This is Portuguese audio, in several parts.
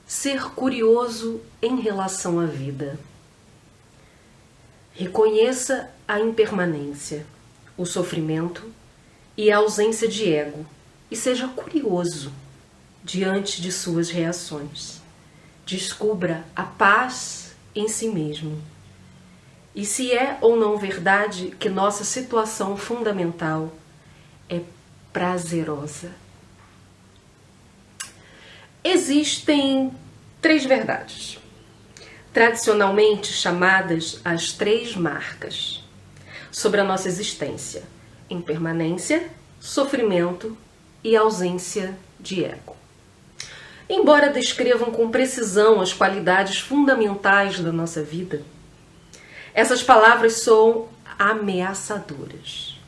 ser curioso em relação à vida. Reconheça a impermanência, o sofrimento e a ausência de ego e seja curioso diante de suas reações. Descubra a paz em si mesmo. E se é ou não verdade que nossa situação fundamental é prazerosa. Existem 3 verdades, tradicionalmente chamadas as 3 marcas, sobre a nossa existência: impermanência, sofrimento e ausência de ego. Embora descrevam com precisão as qualidades fundamentais da nossa vida, essas palavras são ameaçadoras.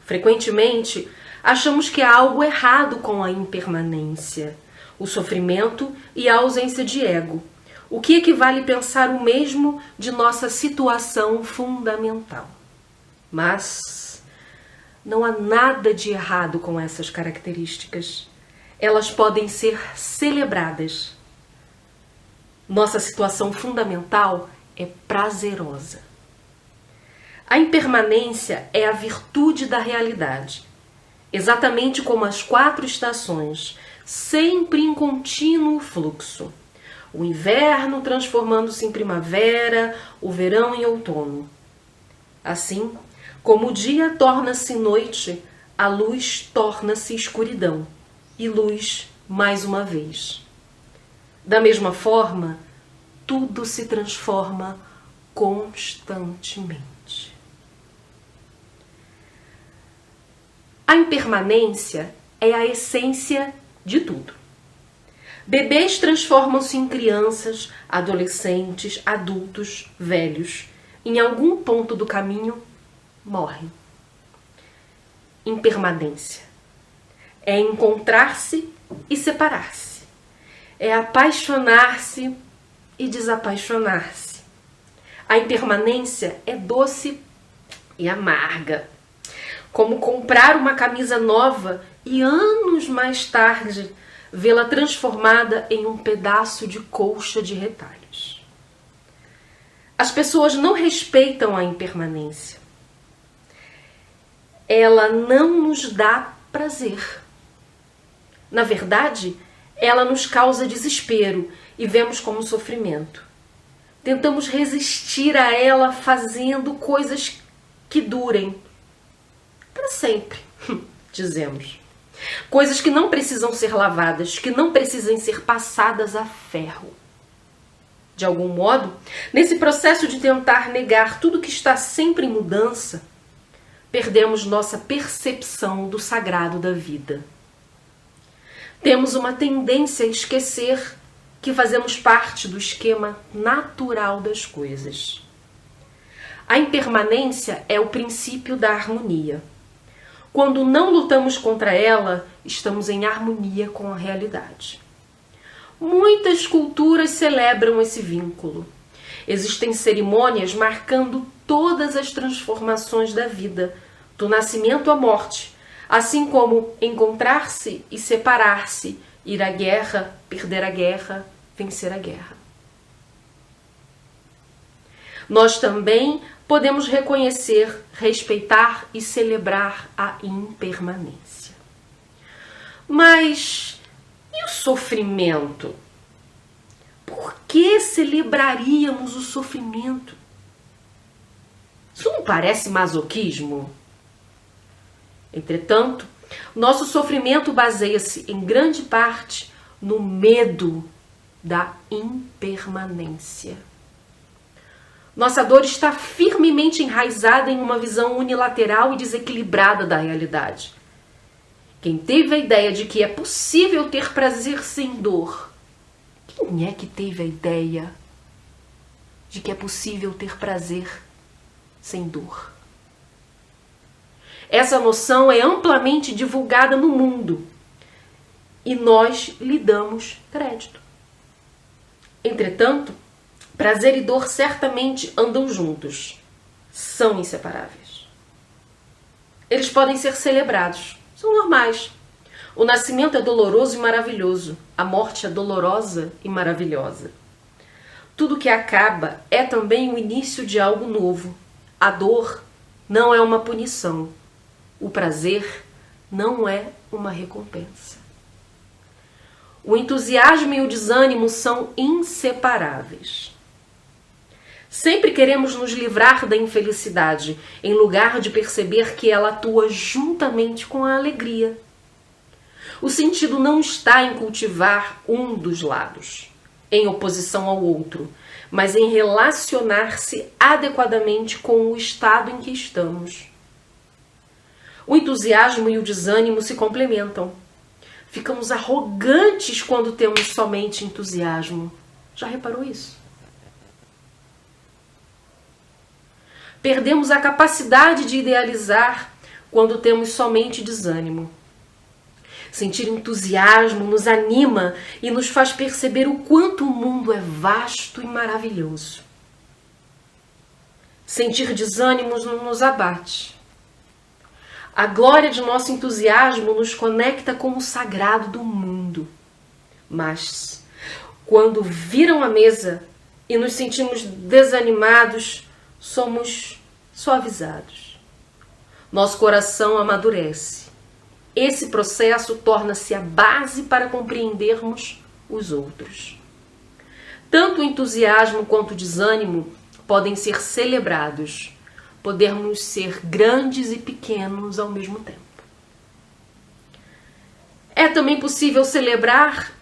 Frequentemente, achamos que há algo errado com a impermanência, o sofrimento e a ausência de ego, o que equivale a pensar o mesmo de nossa situação fundamental. Mas não há nada de errado com essas características. Elas podem ser celebradas. Nossa situação fundamental é prazerosa. A impermanência é a virtude da realidade, exatamente como as 4 estações, sempre em contínuo fluxo. O inverno transformando-se em primavera, o verão em outono. Assim, como o dia torna-se noite, a luz torna-se escuridão, e luz mais uma vez. Da mesma forma, tudo se transforma constantemente. A impermanência é a essência de tudo. Bebês transformam-se em crianças, adolescentes, adultos, velhos. Em algum ponto do caminho, morrem. Impermanência é encontrar-se e separar-se. É apaixonar-se e desapaixonar-se. A impermanência é doce e amarga, como comprar uma camisa nova e anos mais tarde vê-la transformada em um pedaço de colcha de retalhos. As pessoas não respeitam a impermanência. Ela não nos dá prazer. Na verdade, ela nos causa desespero e vemos como sofrimento. Tentamos resistir a ela fazendo coisas que durem para sempre, dizemos. Coisas que não precisam ser lavadas, que não precisam ser passadas a ferro. De algum modo, nesse processo de tentar negar tudo que está sempre em mudança, perdemos nossa percepção do sagrado da vida. Temos uma tendência a esquecer que fazemos parte do esquema natural das coisas. A impermanência é o princípio da harmonia. Quando não lutamos contra ela, estamos em harmonia com a realidade. Muitas culturas celebram esse vínculo. Existem cerimônias marcando todas as transformações da vida, do nascimento à morte, assim como encontrar-se e separar-se, ir à guerra, perder a guerra, vencer a guerra. Nós também podemos reconhecer, respeitar e celebrar a impermanência. Mas e o sofrimento? Por que celebraríamos o sofrimento? Isso não parece masoquismo? Entretanto, nosso sofrimento baseia-se em grande parte no medo da impermanência. Nossa dor está firmemente enraizada em uma visão unilateral e desequilibrada da realidade. Quem teve a ideia de que é possível ter prazer sem dor? Quem é que teve a ideia de que é possível ter prazer sem dor? Essa noção é amplamente divulgada no mundo e nós lhe damos crédito. Entretanto, prazer e dor certamente andam juntos, são inseparáveis. Eles podem ser celebrados, são normais. O nascimento é doloroso e maravilhoso. A morte é dolorosa e maravilhosa. Tudo que acaba é também o início de algo novo. A dor não é uma punição. O prazer não é uma recompensa. O entusiasmo e o desânimo são inseparáveis. Sempre queremos nos livrar da infelicidade, em lugar de perceber que ela atua juntamente com a alegria. O sentido não está em cultivar um dos lados, em oposição ao outro, mas em relacionar-se adequadamente com o estado em que estamos. O entusiasmo e o desânimo se complementam. Ficamos arrogantes quando temos somente entusiasmo. Já reparou isso? Perdemos a capacidade de idealizar quando temos somente desânimo. Sentir entusiasmo nos anima e nos faz perceber o quanto o mundo é vasto e maravilhoso. Sentir desânimo nos abate. A glória de nosso entusiasmo nos conecta com o sagrado do mundo. Mas, quando viram a mesa e nos sentimos desanimados, somos suavizados. Nosso coração amadurece. Esse processo torna-se a base para compreendermos os outros. Tanto o entusiasmo quanto o desânimo podem ser celebrados. Podemos ser grandes e pequenos ao mesmo tempo. É também possível celebrar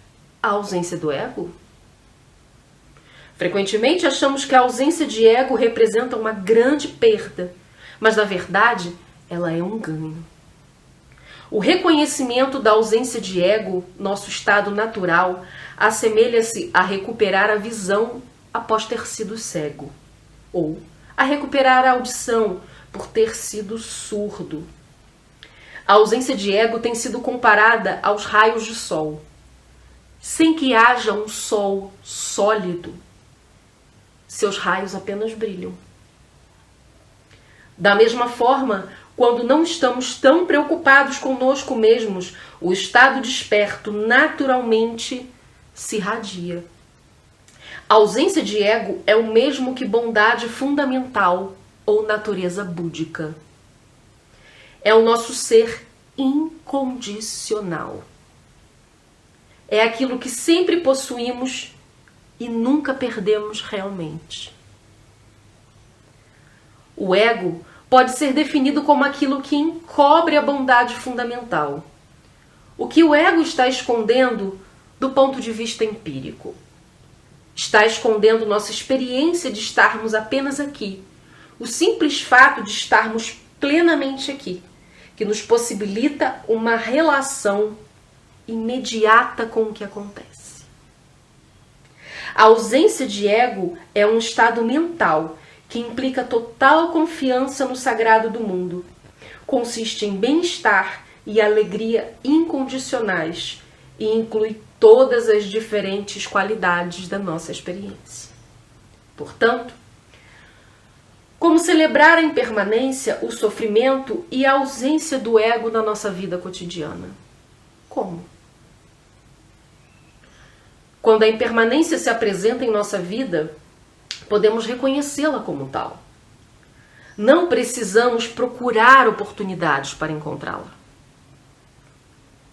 a ausência do ego? Frequentemente achamos que a ausência de ego representa uma grande perda, mas na verdade ela é um ganho. O reconhecimento da ausência de ego, nosso estado natural, assemelha-se a recuperar a visão após ter sido cego, ou a recuperar a audição por ter sido surdo. A ausência de ego tem sido comparada aos raios de sol. Sem que haja um sol sólido, seus raios apenas brilham. Da mesma forma, quando não estamos tão preocupados conosco mesmos, o estado desperto naturalmente se irradia. A ausência de ego é o mesmo que bondade fundamental ou natureza búdica. É o nosso ser incondicional. É aquilo que sempre possuímos e nunca perdemos realmente. O ego pode ser definido como aquilo que encobre a bondade fundamental. O que o ego está escondendo do ponto de vista empírico? Está escondendo nossa experiência de estarmos apenas aqui. O simples fato de estarmos plenamente aqui, que nos possibilita uma relação imediata com o que acontece. A ausência de ego é um estado mental que implica total confiança no sagrado do mundo. Consiste em bem-estar e alegria incondicionais e inclui todas as diferentes qualidades da nossa experiência. Portanto, como celebrar a impermanência, o sofrimento e a ausência do ego na nossa vida cotidiana? Como? Quando a impermanência se apresenta em nossa vida, podemos reconhecê-la como tal. Não precisamos procurar oportunidades para encontrá-la.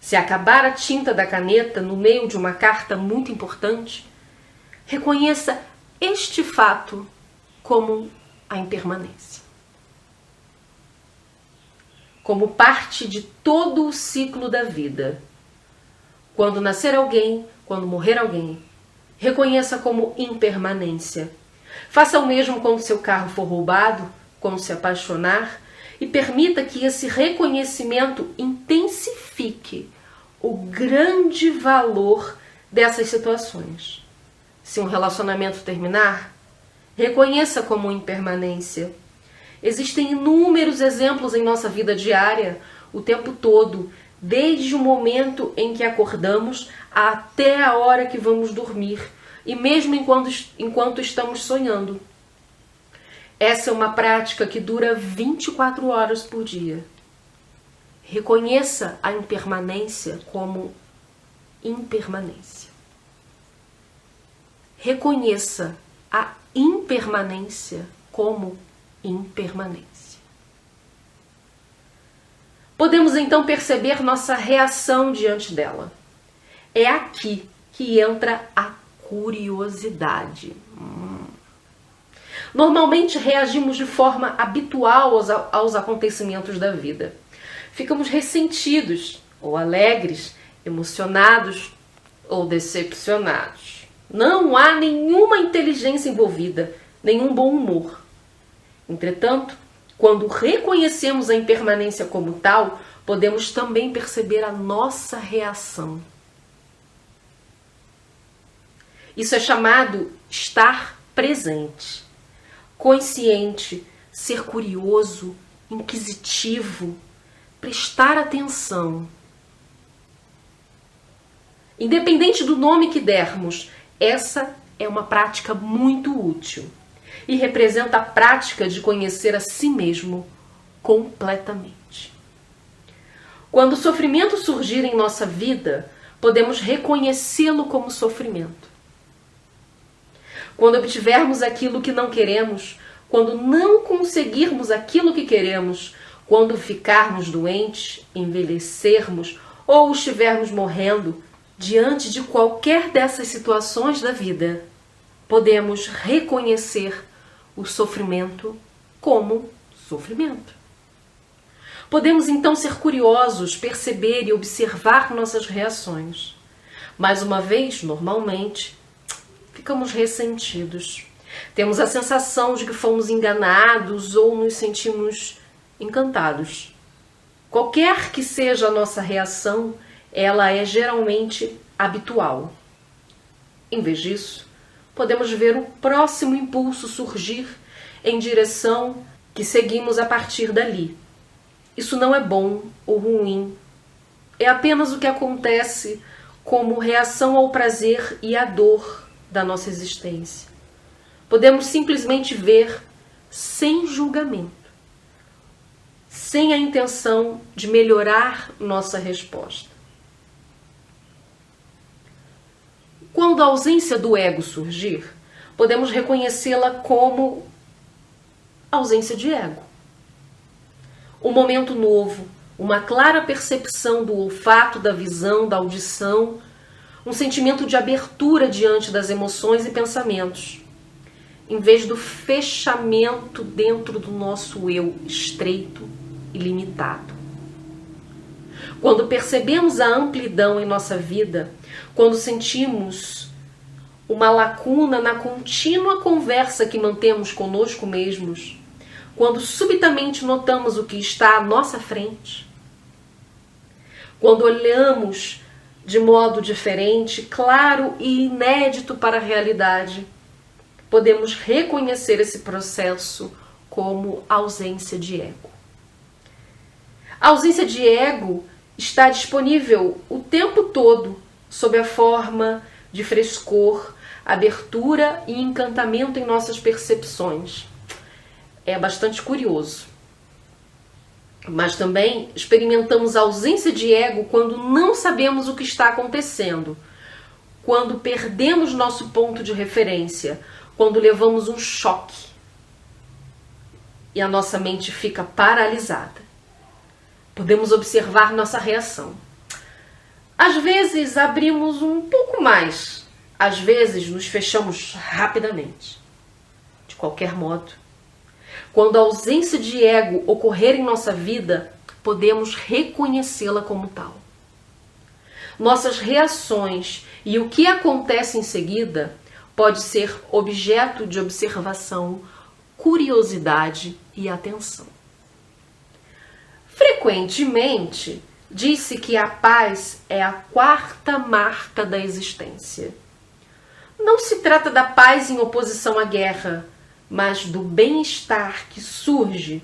Se acabar a tinta da caneta no meio de uma carta muito importante, reconheça este fato como a impermanência. Como parte de todo o ciclo da vida. Quando nascer alguém, quando morrer alguém, reconheça como impermanência. Faça o mesmo quando seu carro for roubado, quando se apaixonar, e permita que esse reconhecimento intensifique o grande valor dessas situações. Se um relacionamento terminar, reconheça como impermanência. Existem inúmeros exemplos em nossa vida diária, o tempo todo, desde o momento em que acordamos até a hora que vamos dormir, e mesmo enquanto estamos sonhando. Essa é uma prática que dura 24 horas por dia. Reconheça a impermanência como impermanência. Reconheça a impermanência como impermanência. Podemos então perceber nossa reação diante dela. É aqui que entra a curiosidade. Normalmente reagimos de forma habitual aos acontecimentos da vida. Ficamos ressentidos ou alegres, emocionados ou decepcionados. Não há nenhuma inteligência envolvida, nenhum bom humor. Entretanto, quando reconhecemos a impermanência como tal, podemos também perceber a nossa reação. Isso é chamado estar presente, consciente, ser curioso, inquisitivo, prestar atenção. Independente do nome que dermos, essa é uma prática muito útil e representa a prática de conhecer a si mesmo completamente. Quando o sofrimento surgir em nossa vida, podemos reconhecê-lo como sofrimento. Quando obtivermos aquilo que não queremos, quando não conseguirmos aquilo que queremos, quando ficarmos doentes, envelhecermos ou estivermos morrendo, diante de qualquer dessas situações da vida, podemos reconhecer o sofrimento como sofrimento. Podemos então ser curiosos, perceber e observar nossas reações. Mais uma vez, normalmente, ficamos ressentidos. Temos a sensação de que fomos enganados ou nos sentimos encantados. Qualquer que seja a nossa reação, ela é geralmente habitual. Em vez disso, podemos ver o próximo impulso surgir em direção que seguimos a partir dali. Isso não é bom ou ruim. É apenas o que acontece como reação ao prazer e à dor da nossa existência. Podemos simplesmente ver sem julgamento, sem a intenção de melhorar nossa resposta. Quando a ausência do ego surgir, podemos reconhecê-la como ausência de ego. Um momento novo, uma clara percepção do olfato, da visão, da audição, um sentimento de abertura diante das emoções e pensamentos, em vez do fechamento dentro do nosso eu estreito e limitado. Quando percebemos a amplidão em nossa vida, quando sentimos uma lacuna na contínua conversa que mantemos conosco mesmos, quando subitamente notamos o que está à nossa frente, quando olhamos de modo diferente, claro e inédito para a realidade, podemos reconhecer esse processo como ausência de ego. A ausência de ego está disponível o tempo todo sob a forma de frescor, abertura e encantamento em nossas percepções. É bastante curioso. Mas também experimentamos a ausência de ego quando não sabemos o que está acontecendo, quando perdemos nosso ponto de referência, quando levamos um choque e a nossa mente fica paralisada. Podemos observar nossa reação. Às vezes abrimos um pouco mais, às vezes nos fechamos rapidamente. De qualquer modo, quando a ausência de ego ocorrer em nossa vida, podemos reconhecê-la como tal. Nossas reações e o que acontece em seguida pode ser objeto de observação, curiosidade e atenção. Frequentemente, diz-se que a paz é a quarta marca da existência. Não se trata da paz em oposição à guerra, mas do bem-estar que surge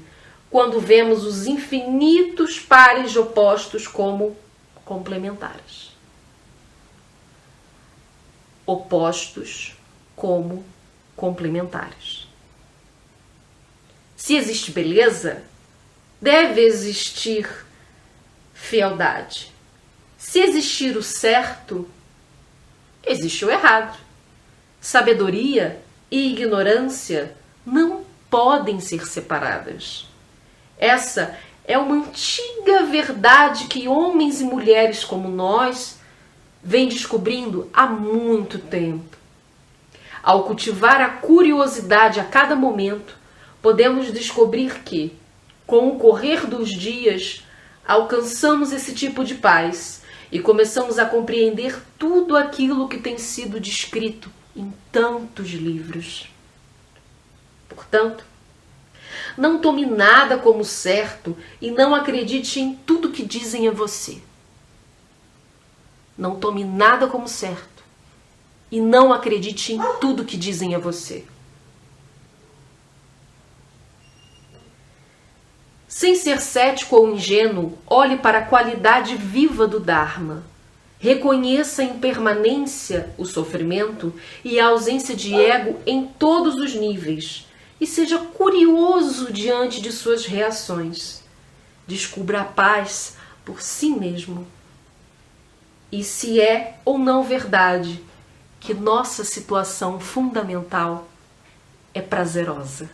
quando vemos os infinitos pares opostos como complementares. Opostos como complementares. Se existe beleza, deve existir fealdade. Se existir o certo, existe o errado. Sabedoria e ignorância não podem ser separadas. Essa é uma antiga verdade que homens e mulheres como nós vêm descobrindo há muito tempo. Ao cultivar a curiosidade a cada momento, podemos descobrir que, com o correr dos dias, alcançamos esse tipo de paz e começamos a compreender tudo aquilo que tem sido descrito em tantos livros. Portanto, não tome nada como certo e não acredite em tudo que dizem a você. Não tome nada como certo e não acredite em tudo que dizem a você. Sem ser cético ou ingênuo, olhe para a qualidade viva do Dharma. Reconheça a impermanência, o sofrimento e a ausência de ego em todos os níveis e seja curioso diante de suas reações. Descubra a paz por si mesmo. E se é ou não verdade que nossa situação fundamental é prazerosa.